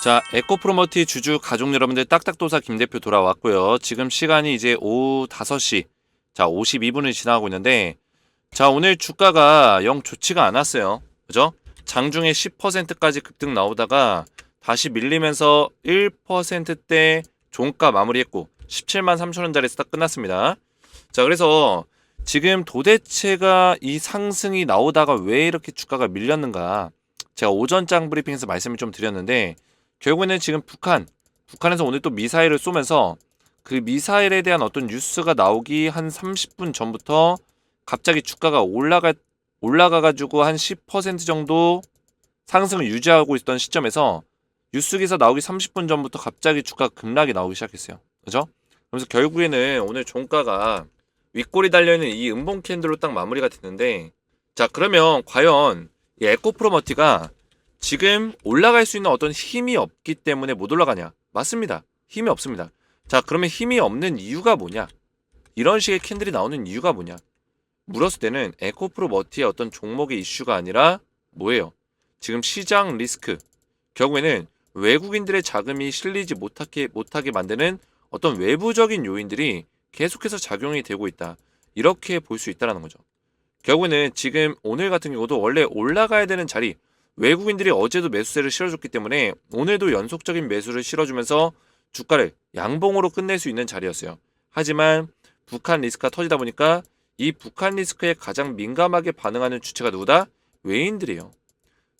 자, 에코프로머티 주주 가족 여러분들 딱딱도사 김 대표 돌아왔고요. 지금 시간이 이제 오후 5시, 자, 52분을 지나가고 있는데, 자, 오늘 주가가 영 좋지가 않았어요. 그죠? 장중에 10%까지 급등 나오다가 다시 밀리면서 1%대 종가 마무리했고, 17만 3천 원짜리에서 딱 끝났습니다. 자, 그래서 지금 도대체가 이 상승이 나오다가 왜 이렇게 주가가 밀렸는가? 제가 오전장 브리핑에서 말씀을 좀 드렸는데, 결국에는 지금 북한에서 오늘 또 미사일을 쏘면서 그 미사일에 대한 어떤 뉴스가 나오기 한 30분 전부터 갑자기 주가가 올라가가지고 한 10% 정도 상승을 유지하고 있던 시점에서 뉴스 기사 나오기 30분 전부터 갑자기 주가 급락이 나오기 시작했어요. 그죠? 그래서 결국에는 오늘 종가가 윗골이 달려있는 이 음봉 캔들로 딱 마무리가 됐는데, 자, 그러면 과연 이 에코프로머티가 지금 올라갈 수 있는 어떤 힘이 없기 때문에 못 올라가냐? 맞습니다. 힘이 없습니다. 자, 그러면 힘이 없는 이유가 뭐냐? 이런 식의 캔들이 나오는 이유가 뭐냐? 물었을 때는 에코프로머티의 어떤 종목의 이슈가 아니라 뭐예요? 지금 시장 리스크, 결국에는 외국인들의 자금이 실리지 못하게 만드는 어떤 외부적인 요인들이 계속해서 작용이 되고 있다. 이렇게 볼 수 있다는 거죠. 결국에는 지금 오늘 같은 경우도 원래 올라가야 되는 자리, 외국인들이 어제도 매수세를 실어줬기 때문에 오늘도 연속적인 매수를 실어주면서 주가를 양봉으로 끝낼 수 있는 자리였어요. 하지만 북한 리스크가 터지다 보니까 이 북한 리스크에 가장 민감하게 반응하는 주체가 누구다? 외인들이에요.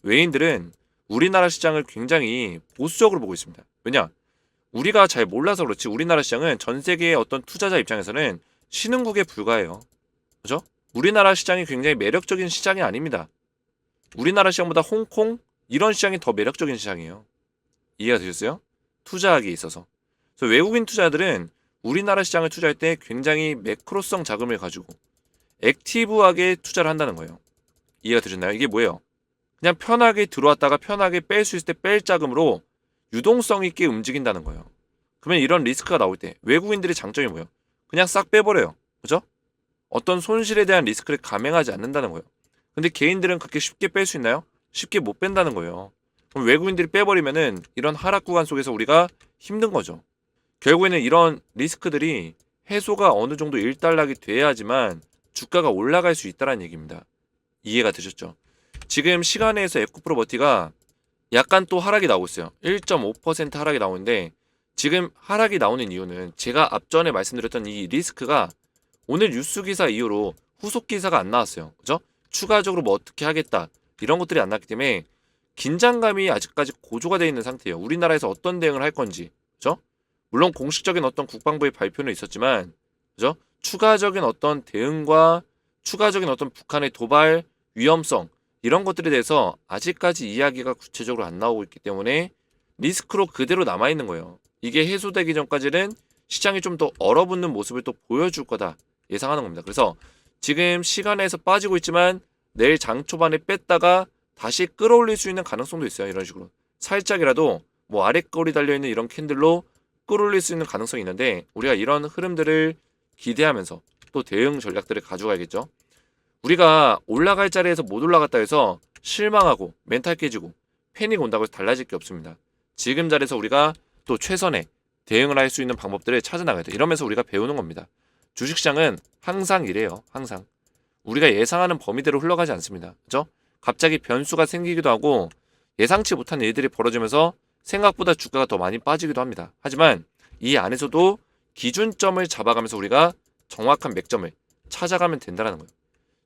외인들은 우리나라 시장을 굉장히 보수적으로 보고 있습니다. 왜냐? 우리가 잘 몰라서 그렇지 우리나라 시장은 전 세계의 어떤 투자자 입장에서는 신흥국에 불과해요. 그죠? 우리나라 시장이 굉장히 매력적인 시장이 아닙니다. 우리나라 시장보다 홍콩 이런 시장이 더 매력적인 시장이에요. 이해가 되셨어요? 투자하기에 있어서. 그래서 외국인 투자들은 우리나라 시장을 투자할 때 굉장히 매크로성 자금을 가지고 액티브하게 투자를 한다는 거예요. 이해가 되셨나요? 이게 뭐예요? 그냥 편하게 들어왔다가 편하게 뺄 수 있을 때 뺄 자금으로 유동성 있게 움직인다는 거예요. 그러면 이런 리스크가 나올 때 외국인들의 장점이 뭐예요? 그냥 싹 빼버려요. 그죠? 어떤 손실에 대한 리스크를 감행하지 않는다는 거예요. 근데 개인들은 그렇게 쉽게 뺄 수 있나요? 쉽게 못 뺀다는 거예요. 그럼 외국인들이 빼버리면은 이런 하락 구간 속에서 우리가 힘든 거죠. 결국에는 이런 리스크들이 해소가 어느 정도 일단락이 돼야지만 주가가 올라갈 수 있다는 얘기입니다. 이해가 되셨죠? 지금 시간에서 에코프로머티가 약간 또 하락이 나오고 있어요. 1.5% 하락이 나오는데 지금 하락이 나오는 이유는 제가 앞전에 말씀드렸던 이 리스크가 오늘 뉴스 기사 이후로 후속 기사가 안 나왔어요. 그죠? 추가적으로 뭐 어떻게 하겠다 이런 것들이 안 나왔기 때문에 긴장감이 아직까지 고조가 되어 있는 상태예요. 우리나라에서 어떤 대응을 할 건지. 그죠? 물론 공식적인 어떤 국방부의 발표는 있었지만 그죠? 추가적인 어떤 대응과 추가적인 어떤 북한의 도발 위험성 이런 것들에 대해서 아직까지 이야기가 구체적으로 안 나오고 있기 때문에 리스크로 그대로 남아있는 거예요. 이게 해소되기 전까지는 시장이 좀 더 얼어붙는 모습을 또 보여줄 거다 예상하는 겁니다. 그래서 지금 시간에서 빠지고 있지만 내일 장 초반에 뺐다가 다시 끌어올릴 수 있는 가능성도 있어요. 이런 식으로 살짝이라도 뭐 아랫거리 달려있는 이런 캔들로 끌어올릴 수 있는 가능성이 있는데 우리가 이런 흐름들을 기대하면서 또 대응 전략들을 가져가야겠죠. 우리가 올라갈 자리에서 못 올라갔다 해서 실망하고 멘탈 깨지고 패닉 온다고 해서 달라질 게 없습니다. 지금 자리에서 우리가 또 최선의 대응을 할 수 있는 방법들을 찾아나가야 돼. 이러면서 우리가 배우는 겁니다. 주식시장은 항상 이래요. 항상. 우리가 예상하는 범위대로 흘러가지 않습니다. 그죠? 갑자기 변수가 생기기도 하고 예상치 못한 일들이 벌어지면서 생각보다 주가가 더 많이 빠지기도 합니다. 하지만 이 안에서도 기준점을 잡아가면서 우리가 정확한 맥점을 찾아가면 된다는 거예요.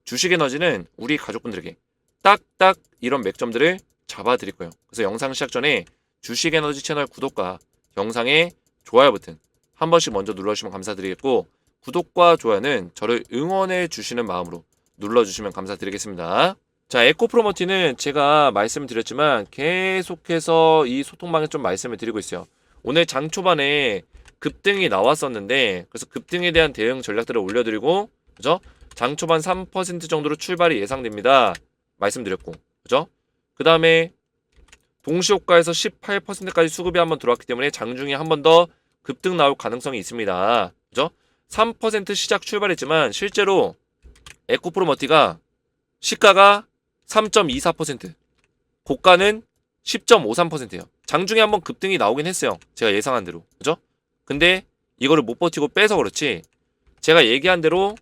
주식 에너지는 우리 가족분들에게 딱딱 이런 맥점들을 잡아드릴 거예요. 그래서 영상 시작 전에 주식 에너지 채널 구독과 영상에 좋아요 버튼 한 번씩 먼저 눌러주시면 감사드리겠고 구독과 좋아요는 저를 응원해 주시는 마음으로 눌러주시면 감사드리겠습니다. 자, 에코프로머티는 제가 말씀드렸지만 계속해서 이 소통방에 좀 말씀을 드리고 있어요. 오늘 장 초반에 급등이 나왔었는데 그래서 급등에 대한 대응 전략들을 올려드리고 그죠? 장 초반 3% 정도로 출발이 예상됩니다. 말씀드렸고 그죠? 그 다음에 동시효과에서 18%까지 수급이 한번 들어왔기 때문에 장중에 한 번 더 급등 나올 가능성이 있습니다. 그죠? 3% 시작 출발했지만 실제로 에코프로머티가 시가가 3.24%, 고가는 10.53%예요. 장중에 한번 급등이 나오긴 했어요. 제가 예상한 대로. 그죠? 근데 이거를 못 버티고 빼서 그렇지. 제가 얘기한 대로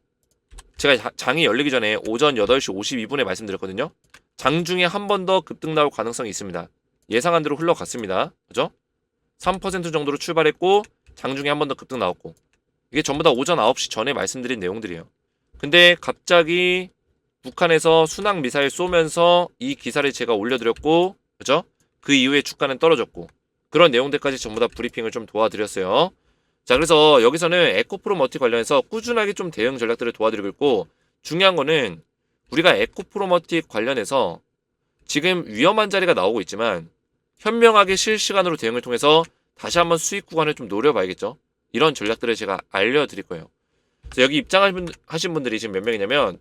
제가 장이 열리기 전에 오전 8시 52분에 말씀드렸거든요. 장중에 한 번 더 급등 나올 가능성이 있습니다. 예상한 대로 흘러갔습니다. 그죠? 3% 정도로 출발했고 장중에 한 번 더 급등 나왔고 이게 전부 다 오전 9시 전에 말씀드린 내용들이에요. 근데 갑자기 북한에서 순항 미사일 쏘면서 이 기사를 제가 올려드렸고 그죠? 그 이후에 주가는 떨어졌고 그런 내용들까지 전부 다 브리핑을 좀 도와드렸어요. 자, 그래서 여기서는 에코프로 머티 관련해서 꾸준하게 좀 대응 전략들을 도와드리고 있고 중요한 거는 우리가 에코프로 머티 관련해서 지금 위험한 자리가 나오고 있지만 현명하게 실시간으로 대응을 통해서 다시 한번 수익 구간을 좀 노려봐야겠죠. 이런 전략들을 제가 알려드릴 거예요. 그래서 여기 입장하신 분들이 지금 몇 명이냐면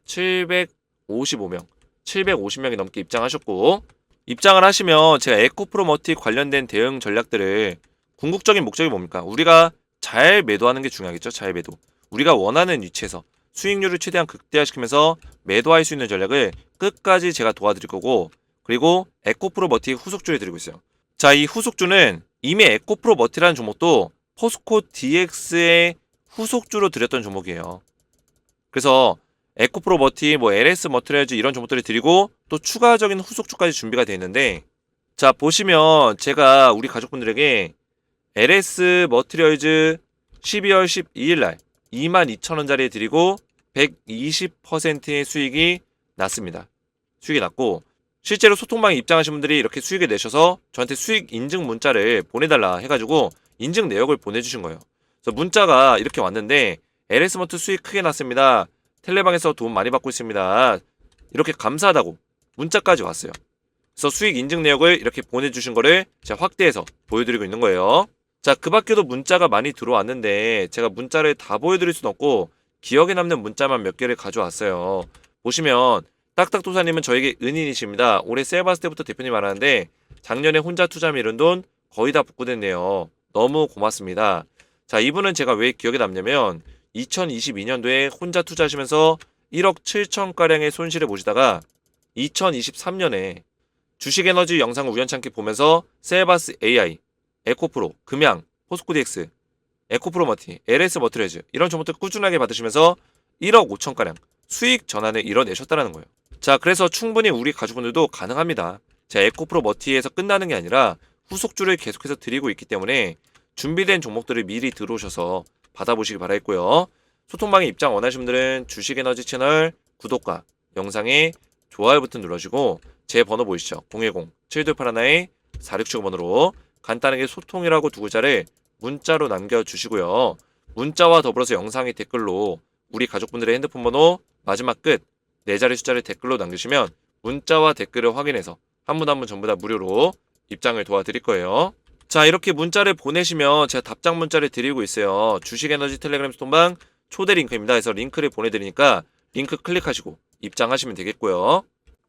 755명, 750명이 넘게 입장하셨고 입장을 하시면 제가 에코프로 머티 관련된 대응 전략들을 궁극적인 목적이 뭡니까? 우리가 잘 매도하는 게 중요하겠죠. 잘 매도. 우리가 원하는 위치에서 수익률을 최대한 극대화시키면서 매도할 수 있는 전략을 끝까지 제가 도와드릴 거고 그리고 에코프로 머티 후속주를 드리고 있어요. 자, 이 후속주는 이미 에코프로 머티라는 종목도 포스코 DX의 후속주로 드렸던 종목이에요. 그래서 에코프로 머티, 뭐 LS 머티리얼즈 이런 종목들을 드리고 또 추가적인 후속주까지 준비가 되어 있는데 자, 보시면 제가 우리 가족분들에게 LS 머티리얼즈 12월 12일 날 22,000원짜리에 드리고 120%의 수익이 났습니다. 수익이 났고 실제로 소통방에 입장하신 분들이 이렇게 수익을 내셔서 저한테 수익 인증 문자를 보내달라 해가지고 인증 내역을 보내주신 거예요. 그래서 문자가 이렇게 왔는데 LS 머트 수익 크게 났습니다. 텔레방에서 도움 많이 받고 있습니다. 이렇게 감사하다고 문자까지 왔어요. 그래서 수익 인증 내역을 이렇게 보내주신 거를 제가 확대해서 보여드리고 있는 거예요. 자, 그 밖에도 문자가 많이 들어왔는데 제가 문자를 다 보여드릴 순 없고 기억에 남는 문자만 몇 개를 가져왔어요. 보시면 딱딱도사님은 저에게 은인이십니다. 올해 세일받을 때부터 대표님 알았는데 작년에 혼자 투자 미룬 돈 거의 다 복구됐네요. 너무 고맙습니다. 자, 이분은 제가 왜 기억에 남냐면 2022년도에 혼자 투자하시면서 1억 7천가량의 손실을 보시다가 2023년에 주식에너지 영상을 우연찮게 보면서 세바스 AI, 에코프로, 금양, 포스코DX, 에코프로 머티, LS 머티리얼즈 이런 종목들 꾸준하게 받으시면서 1억 5천가량 수익 전환을 이뤄내셨다는 거예요. 자, 그래서 충분히 우리 가족분들도 가능합니다. 자, 에코프로 머티에서 끝나는 게 아니라 후속주를 계속해서 드리고 있기 때문에 준비된 종목들을 미리 들어오셔서 받아보시기 바라겠고요. 소통방에 입장 원하시는 분들은 주식에너지 채널 구독과 영상에 좋아요 버튼 눌러주시고 제 번호 보이시죠? 010-7281-4675번으로 간단하게 소통이라고 두 글자를 문자로 남겨주시고요. 문자와 더불어서 영상의 댓글로 우리 가족분들의 핸드폰 번호 마지막 끝 4자리 숫자를 댓글로 남기시면 문자와 댓글을 확인해서 한 분 한 분 전부 다 무료로 입장을 도와드릴 거예요. 자, 이렇게 문자를 보내시면 제가 답장 문자를 드리고 있어요. 주식에너지 텔레그램 소통방 초대 링크입니다. 그래서 링크를 보내드리니까 링크 클릭하시고 입장하시면 되겠고요.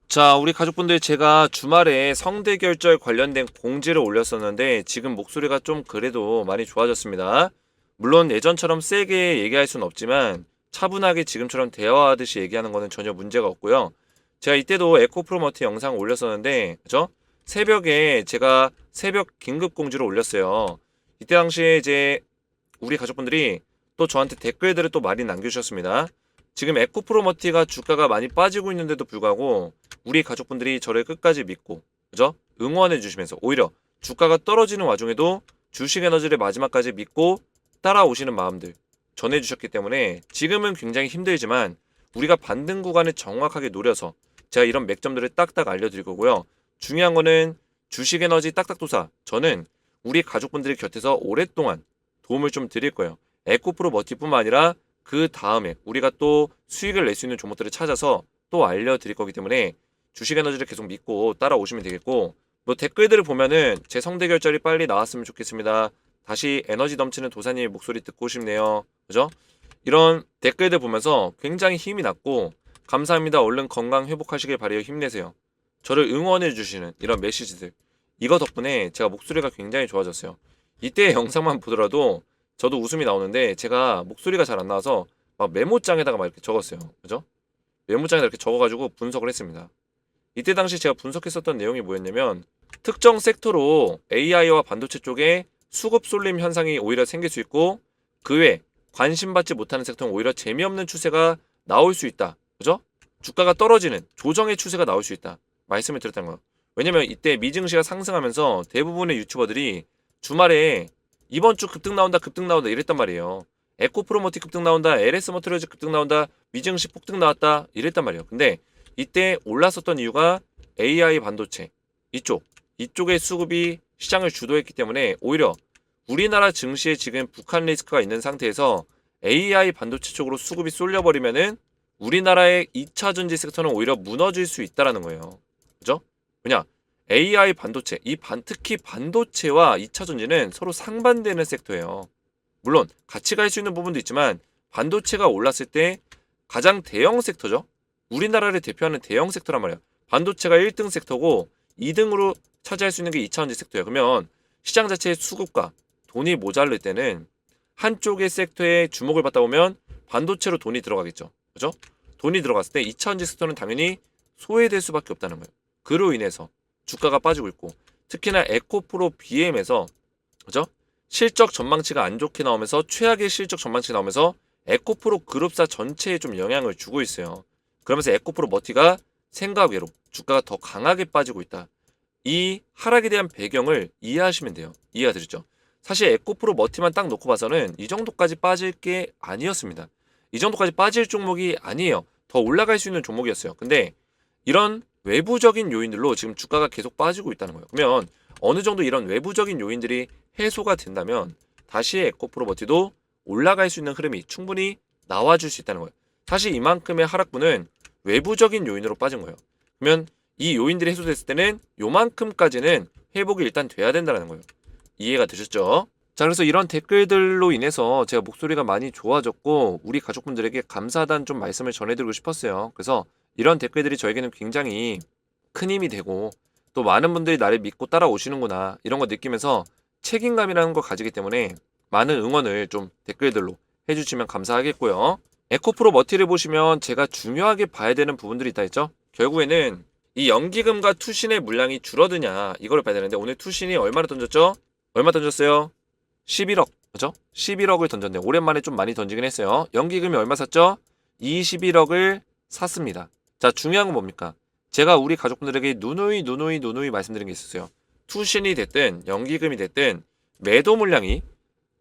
자, 우리 가족분들 제가 주말에 성대결절 관련된 공지를 올렸었는데 지금 목소리가 좀 그래도 많이 좋아졌습니다. 물론 예전처럼 세게 얘기할 수는 없지만 차분하게 지금처럼 대화하듯이 얘기하는 거는 전혀 문제가 없고요. 제가 이때도 에코프로머트 영상 올렸었는데 그죠? 새벽에 제가 새벽 긴급 공지를 올렸어요. 이때 당시에 이제 우리 가족분들이 또 저한테 댓글들을 또 많이 남겨주셨습니다. 지금 에코프로머티가 주가가 많이 빠지고 있는데도 불구하고 우리 가족분들이 저를 끝까지 믿고 그죠? 응원해 주시면서 오히려 주가가 떨어지는 와중에도 주식에너지를 마지막까지 믿고 따라오시는 마음들 전해주셨기 때문에 지금은 굉장히 힘들지만 우리가 반등 구간을 정확하게 노려서 제가 이런 맥점들을 딱딱 알려드릴 거고요. 중요한 거는 주식에너지 딱딱도사 저는 우리 가족분들의 곁에서 오랫동안 도움을 좀 드릴 거예요. 에코프로 머티뿐만 아니라 그 다음에 우리가 또 수익을 낼 수 있는 종목들을 찾아서 또 알려드릴 거기 때문에 주식에너지를 계속 믿고 따라오시면 되겠고 뭐 댓글들을 보면은 제 성대결절이 빨리 나왔으면 좋겠습니다. 다시 에너지 넘치는 도사님의 목소리 듣고 싶네요. 그죠? 이런 댓글들 보면서 굉장히 힘이 났고 감사합니다. 얼른 건강 회복하시길 바라요. 힘내세요. 저를 응원해 주시는 이런 메시지들 이거 덕분에 제가 목소리가 굉장히 좋아졌어요. 이때 영상만 보더라도 저도 웃음이 나오는데 제가 목소리가 잘 안 나와서 막 메모장에다가 막 이렇게 적었어요. 그죠? 메모장에다 이렇게 적어가지고 분석을 했습니다. 이때 당시 제가 분석했었던 내용이 뭐였냐면 특정 섹터로 AI와 반도체 쪽에 수급 쏠림 현상이 오히려 생길 수 있고 그 외 관심받지 못하는 섹터는 오히려 재미없는 추세가 나올 수 있다. 그죠? 주가가 떨어지는 조정의 추세가 나올 수 있다. 말씀을 드렸던 거예요. 왜냐면 이때 미증시가 상승하면서 대부분의 유튜버들이 주말에 이번 주 급등 나온다 이랬단 말이에요. 에코프로모티 급등 나온다, LS모터리얼즈 급등 나온다, 미증시 폭등 나왔다 이랬단 말이에요. 근데 이때 올랐었던 이유가 AI 반도체 이쪽의 수급이 시장을 주도했기 때문에 오히려 우리나라 증시에 지금 북한 리스크가 있는 상태에서 AI 반도체 쪽으로 수급이 쏠려버리면은 우리나라의 2차 전지 섹터는 오히려 무너질 수 있다라는 거예요. 그죠? 왜냐? AI 반도체, 특히 반도체와 2차 전지는 서로 상반되는 섹터예요. 물론 같이 갈 수 있는 부분도 있지만 반도체가 올랐을 때 가장 대형 섹터죠. 우리나라를 대표하는 대형 섹터란 말이에요. 반도체가 1등 섹터고 2등으로 차지할 수 있는 게 2차 전지 섹터예요. 그러면 시장 자체의 수급과 돈이 모자랄 때는 한쪽의 섹터에 주목을 받다 보면 반도체로 돈이 들어가겠죠. 그죠? 돈이 들어갔을 때 2차 전지 섹터는 당연히 소외될 수밖에 없다는 거예요. 그로 인해서 주가가 빠지고 있고 특히나 에코프로 BM에서 그죠? 실적 전망치가 안 좋게 나오면서 최악의 실적 전망치가 나오면서 에코프로 그룹사 전체에 좀 영향을 주고 있어요. 그러면서 에코프로 머티가 생각 외로 주가가 더 강하게 빠지고 있다. 이 하락에 대한 배경을 이해하시면 돼요. 이해가 되셨죠? 사실 에코프로 머티만 딱 놓고 봐서는 이 정도까지 빠질 게 아니었습니다. 이 정도까지 빠질 종목이 아니에요. 더 올라갈 수 있는 종목이었어요. 근데 이런 외부적인 요인들로 지금 주가가 계속 빠지고 있다는 거예요. 그러면 어느 정도 이런 외부적인 요인들이 해소가 된다면 다시 에코프로 머티도 올라갈 수 있는 흐름이 충분히 나와줄 수 있다는 거예요. 사실 이만큼의 하락분은 외부적인 요인으로 빠진 거예요. 그러면 이 요인들이 해소됐을 때는 요만큼까지는 회복이 일단 돼야 된다는 거예요. 이해가 되셨죠? 자, 그래서 이런 댓글들로 인해서 제가 목소리가 많이 좋아졌고 우리 가족분들에게 감사하다는 좀 말씀을 전해드리고 싶었어요. 그래서 이런 댓글들이 저에게는 굉장히 큰 힘이 되고 또 많은 분들이 나를 믿고 따라오시는구나 이런 거 느끼면서 책임감이라는 걸 가지기 때문에 많은 응원을 좀 댓글들로 해주시면 감사하겠고요. 에코프로 머티를 보시면 제가 중요하게 봐야 되는 부분들이 있다 했죠. 결국에는 이 연기금과 투신의 물량이 줄어드냐 이걸 봐야 되는데 오늘 투신이 얼마나 던졌죠? 얼마 던졌어요? 11억 그죠? 11억을 던졌네요. 오랜만에 좀 많이 던지긴 했어요. 연기금이 얼마 샀죠? 21억을 샀습니다. 자, 중요한 건 뭡니까? 제가 우리 가족분들에게 누누이 말씀드린 게 있었어요. 투신이 됐든 연기금이 됐든 매도 물량이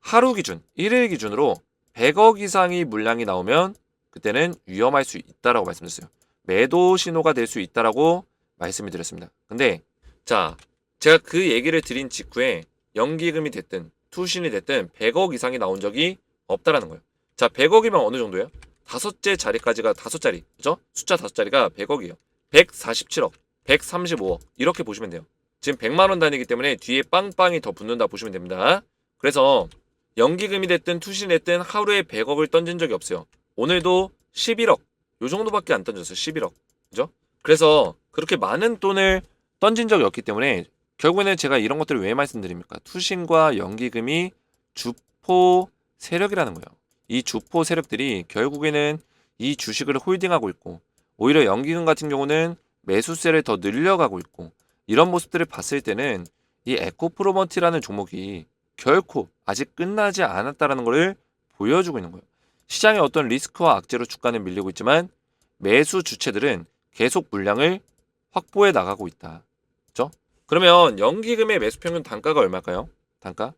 하루 기준, 1일 기준으로 100억 이상의 물량이 나오면 그때는 위험할 수 있다라고 말씀드렸어요. 매도 신호가 될 수 있다라고 말씀을 드렸습니다. 근데 자, 제가 그 얘기를 드린 직후에 연기금이 됐든 투신이 됐든 100억 이상이 나온 적이 없다라는 거예요. 자, 100억이면 어느 정도예요? 다섯째 자리까지가 다섯 자리, 그죠? 숫자 다섯 자리가 100억이에요. 147억, 135억 이렇게 보시면 돼요. 지금 100만 원 단위이기 때문에 뒤에 빵빵이 더 붙는다 보시면 됩니다. 그래서 연기금이 됐든 투신이 됐든 하루에 100억을 던진 적이 없어요. 오늘도 11억 요 정도밖에 안 던졌어요. 11억 그죠? 그래서 그렇게 많은 돈을 던진 적이 없기 때문에 결국에는 제가 이런 것들을 왜 말씀드립니까? 투신과 연기금이 주포 세력이라는 거예요. 이 주포 세력들이 결국에는 이 주식을 홀딩하고 있고 오히려 연기금 같은 경우는 매수세를 더 늘려가고 있고 이런 모습들을 봤을 때는 이 에코프로먼티라는 종목이 결코 아직 끝나지 않았다라는 것을 보여주고 있는 거예요. 시장의 어떤 리스크와 악재로 주가는 밀리고 있지만 매수 주체들은 계속 물량을 확보해 나가고 있다. 그렇죠? 그러면 연기금의 매수 평균 단가가 얼마일까요? 단가?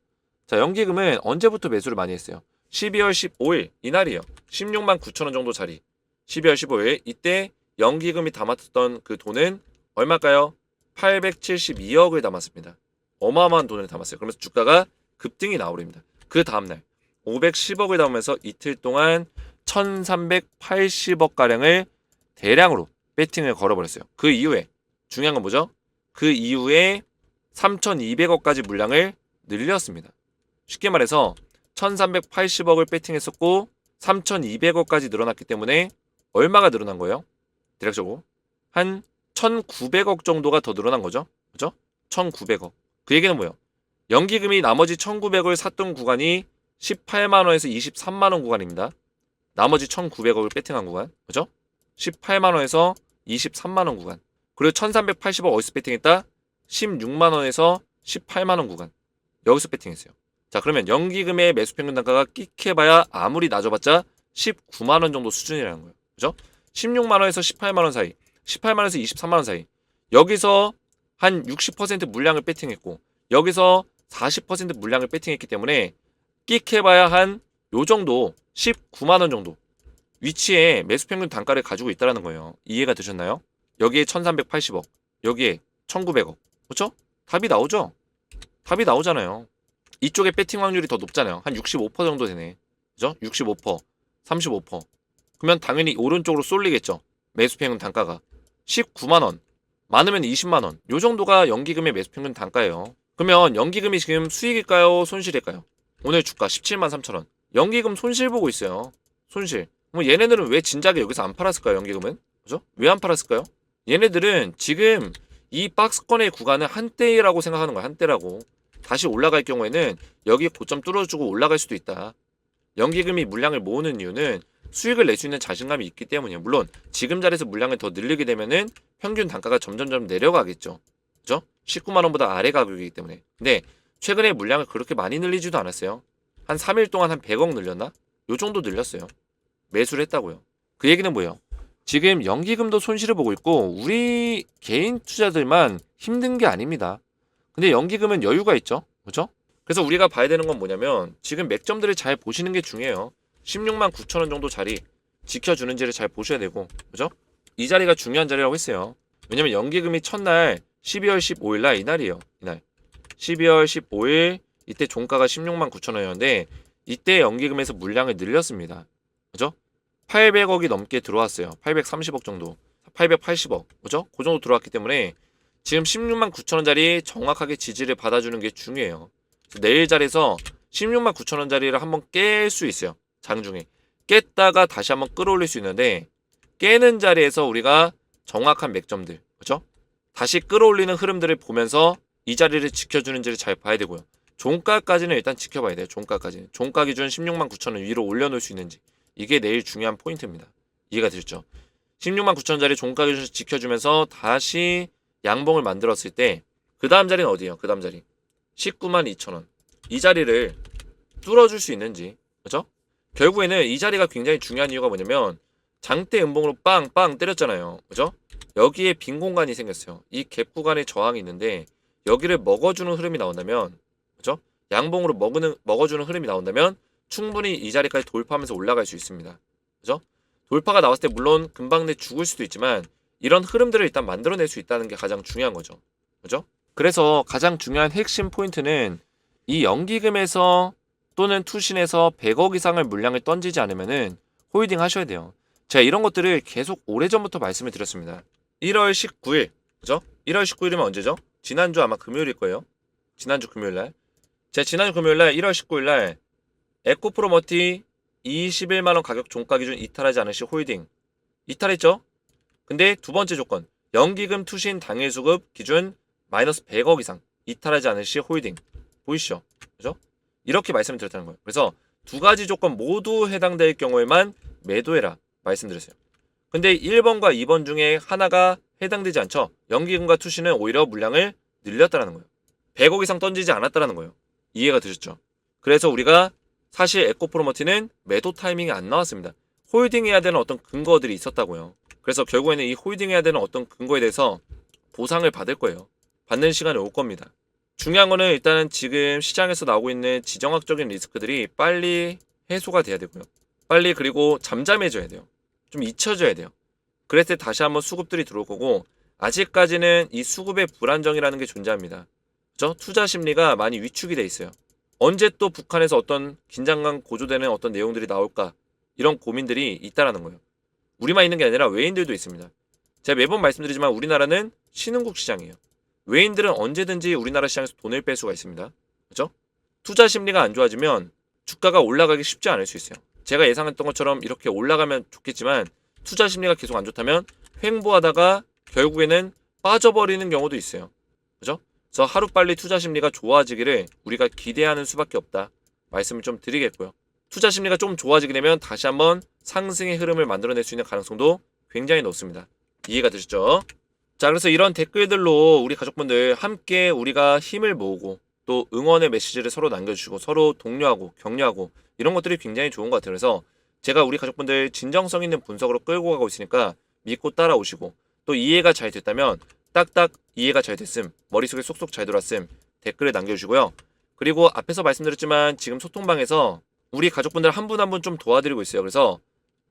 자, 연기금은 언제부터 매수를 많이 했어요? 12월 15일 이날이에요. 16만 9천 원 정도 자리. 12월 15일 이때 연기금이 담았던 그 돈은 얼마일까요? 872억을 담았습니다. 어마어마한 돈을 담았어요. 그러면서 주가가 급등이 나오랍니다. 그 다음날 510억을 담으면서 이틀 동안 1380억 가량을 대량으로 배팅을 걸어버렸어요. 그 이후에 중요한 건 뭐죠? 그 이후에 3200억까지 물량을 늘렸습니다. 쉽게 말해서 1380억을 배팅했었고 3200억까지 늘어났기 때문에 얼마가 늘어난 거예요? 대략적으로 한 1900억 정도가 더 늘어난 거죠. 그죠? 1900억. 그 얘기는 뭐예요? 연기금이 나머지 1900억을 샀던 구간이 18만원에서 23만원 구간입니다. 나머지 1900억을 배팅한 구간. 그죠? 18만원에서 23만원 구간. 그리고 1380억 어디서 배팅했다? 16만원에서 18만원 구간 여기서 배팅했어요. 자, 그러면 연기금의 매수평균 단가가 끽해봐야 아무리 낮아봤자 19만원 정도 수준이라는 거예요. 그죠? 16만원에서 18만원 사이, 18만원에서 23만원 사이, 여기서 한 60% 물량을 배팅했고 여기서 40% 물량을 배팅했기 때문에 끽해봐야 한 요 정도 19만원 정도 위치에 매수평균 단가를 가지고 있다는 거예요. 이해가 되셨나요? 여기에 1380억, 여기에 1900억. 그렇죠? 답이 나오죠? 답이 나오잖아요. 이쪽에 배팅 확률이 더 높잖아요. 한 65% 정도 되네. 그죠? 65%, 35%. 그러면 당연히 오른쪽으로 쏠리겠죠. 매수평균 단가가. 19만원, 많으면 20만원. 요 정도가 연기금의 매수평균 단가예요. 그러면 연기금이 지금 수익일까요? 손실일까요? 오늘 주가 17만 3천원. 연기금 손실 보고 있어요. 손실. 뭐 얘네들은 왜 진작에 여기서 안 팔았을까요? 연기금은? 그죠? 왜 안 팔았을까요? 얘네들은 지금 이 박스권의 구간은 한때라고 생각하는 거야. 한때라고. 다시 올라갈 경우에는 여기 고점 뚫어주고 올라갈 수도 있다. 연기금이 물량을 모으는 이유는 수익을 낼 수 있는 자신감이 있기 때문이에요. 물론 지금 자리에서 물량을 더 늘리게 되면은 평균 단가가 점점점 내려가겠죠. 그죠? 19만원보다 아래 가격이기 때문에. 근데 최근에 물량을 그렇게 많이 늘리지도 않았어요. 한 3일 동안 한 100억 늘렸나? 요 정도 늘렸어요. 매수를 했다고요. 그 얘기는 뭐예요? 지금 연기금도 손실을 보고 있고 우리 개인 투자들만 힘든 게 아닙니다. 근데 연기금은 여유가 있죠. 그죠? 그래서 우리가 봐야 되는 건 뭐냐면 지금 맥점들을 잘 보시는 게 중요해요. 16만 9천원 정도 자리 지켜주는지를 잘 보셔야 되고, 그죠? 이 자리가 중요한 자리라고 했어요. 왜냐면 연기금이 첫날 12월 15일 날 이날이에요. 이날 12월 15일 이때 종가가 16만 9천원이었는데 이때 연기금에서 물량을 늘렸습니다. 그죠? 800억이 넘게 들어왔어요. 830억 정도, 880억, 그죠? 그 정도 들어왔기 때문에 지금 16만 9천원짜리 정확하게 지지를 받아주는 게 중요해요. 내일 자리에서 16만 9천원짜리를 한번 깰 수 있어요. 장중에 깼다가 다시 한번 끌어올릴 수 있는데 깨는 자리에서 우리가 정확한 맥점들, 그죠? 다시 끌어올리는 흐름들을 보면서 이 자리를 지켜주는지를 잘 봐야 되고요. 종가까지는 일단 지켜봐야 돼요. 종가까지는. 종가 기준 16만 9천원 위로 올려놓을 수 있는지. 이게 내일 중요한 포인트입니다. 이해가 되셨죠? 16만 9천원짜리 종가 기준 지켜주면서 다시 양봉을 만들었을 때 그 다음 자리는 어디예요? 그 다음 자리 19만 2천원. 이 자리를 뚫어줄 수 있는지. 그죠? 결국에는 이 자리가 굉장히 중요한 이유가 뭐냐면 장대 음봉으로 빵빵 때렸잖아요. 그죠? 여기에 빈 공간이 생겼어요. 이 갭 구간에 저항이 있는데 여기를 먹어주는 흐름이 나온다면, 그죠? 양봉으로 먹어주는 흐름이 나온다면 충분히 이 자리까지 돌파하면서 올라갈 수 있습니다. 그죠? 돌파가 나왔을 때 물론 금방 내 죽을 수도 있지만 이런 흐름들을 일단 만들어낼 수 있다는 게 가장 중요한 거죠. 그죠? 그래서 가장 중요한 핵심 포인트는 이 연기금에서 또는 투신에서 100억 이상의 물량을 던지지 않으면은 홀딩 하셔야 돼요. 제가 이런 것들을 계속 오래전부터 말씀을 드렸습니다. 1월 19일, 그죠? 1월 19일이면 언제죠? 지난주 아마 금요일일 거예요. 지난주 금요일날. 제가 지난주 금요일날 1월 19일날 에코프로머티 21만원 가격 종가 기준 이탈하지 않은 시 홀딩. 이탈했죠? 근데 두 번째 조건. 연기금 투신 당일 수급 기준 마이너스 100억 이상 이탈하지 않은 시 홀딩. 보이시죠? 그죠? 이렇게 말씀을 드렸다는 거예요. 그래서 두 가지 조건 모두 해당될 경우에만 매도해라 말씀드렸어요. 근데 1번과 2번 중에 하나가 해당되지 않죠. 연기금과 투신은 오히려 물량을 늘렸다는 거예요. 100억 이상 던지지 않았다는 거예요. 이해가 되셨죠? 그래서 우리가 사실 에코프로머티는 매도 타이밍이 안 나왔습니다. 홀딩해야 되는 어떤 근거들이 있었다고요. 그래서 결국에는 이 홀딩해야 되는 어떤 근거에 대해서 보상을 받을 거예요. 받는 시간이 올 겁니다. 중요한 거는 일단은 지금 시장에서 나오고 있는 지정학적인 리스크들이 빨리 해소가 돼야 되고요. 빨리 그리고 잠잠해져야 돼요. 좀 잊혀져야 돼요. 그랬을 때 다시 한번 수급들이 들어올 거고 아직까지는 이 수급의 불안정이라는 게 존재합니다. 그죠? 투자 심리가 많이 위축이 돼 있어요. 언제 또 북한에서 어떤 긴장감 고조되는 어떤 내용들이 나올까 이런 고민들이 있다라는 거예요. 우리만 있는 게 아니라 외인들도 있습니다. 제가 매번 말씀드리지만 우리나라는 신흥국 시장이에요. 외인들은 언제든지 우리나라 시장에서 돈을 뺄 수가 있습니다. 그죠? 투자 심리가 안 좋아지면 주가가 올라가기 쉽지 않을 수 있어요. 제가 예상했던 것처럼 이렇게 올라가면 좋겠지만 투자 심리가 계속 안 좋다면 횡보하다가 결국에는 빠져버리는 경우도 있어요. 그죠? 그래서 하루빨리 투자 심리가 좋아지기를 우리가 기대하는 수밖에 없다. 말씀을 좀 드리겠고요. 투자 심리가 좀 좋아지게 되면 다시 한번 상승의 흐름을 만들어낼 수 있는 가능성도 굉장히 높습니다. 이해가 되셨죠? 자, 그래서 이런 댓글들로 우리 가족분들 함께 우리가 힘을 모으고 또 응원의 메시지를 서로 남겨주시고 서로 독려하고 격려하고 이런 것들이 굉장히 좋은 것 같아요. 그래서 제가 우리 가족분들 진정성 있는 분석으로 끌고 가고 있으니까 믿고 따라오시고 또 이해가 잘 됐다면 딱딱 이해가 잘 됐음, 머릿속에 쏙쏙 잘 들어왔음 댓글을 남겨주시고요. 그리고 앞에서 말씀드렸지만 지금 소통방에서 우리 가족분들 한 분 한 분 좀 도와드리고 있어요. 그래서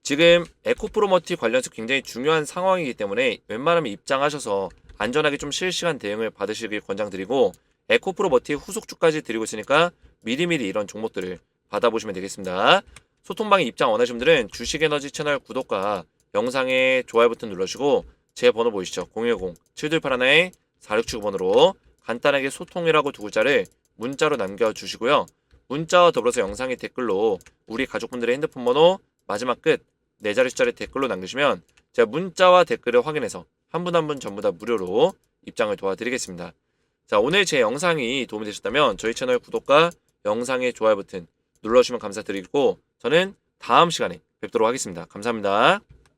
지금 에코프로머티 관련해서 굉장히 중요한 상황이기 때문에 웬만하면 입장하셔서 안전하게 좀 실시간 대응을 받으시길 권장드리고 에코프로머티의 후속주까지 드리고 있으니까 미리미리 이런 종목들을 받아보시면 되겠습니다. 소통방에 입장 원하시는 분들은 주식에너지 채널 구독과 영상에 좋아요 버튼 눌러주시고 제 번호 보이시죠? 010-7281-4679번으로 간단하게 소통이라고 두 글자를 문자로 남겨주시고요. 문자와 더불어서 영상의 댓글로 우리 가족분들의 핸드폰 번호 마지막 끝 4자리 숫자를 댓글로 남기시면 제가 문자와 댓글을 확인해서 한 분 한 분 전부 다 무료로 입장을 도와드리겠습니다. 자, 오늘 제 영상이 도움이 되셨다면 저희 채널 구독과 영상의 좋아요 버튼 눌러주시면 감사드리고 저는 다음 시간에 뵙도록 하겠습니다. 감사합니다.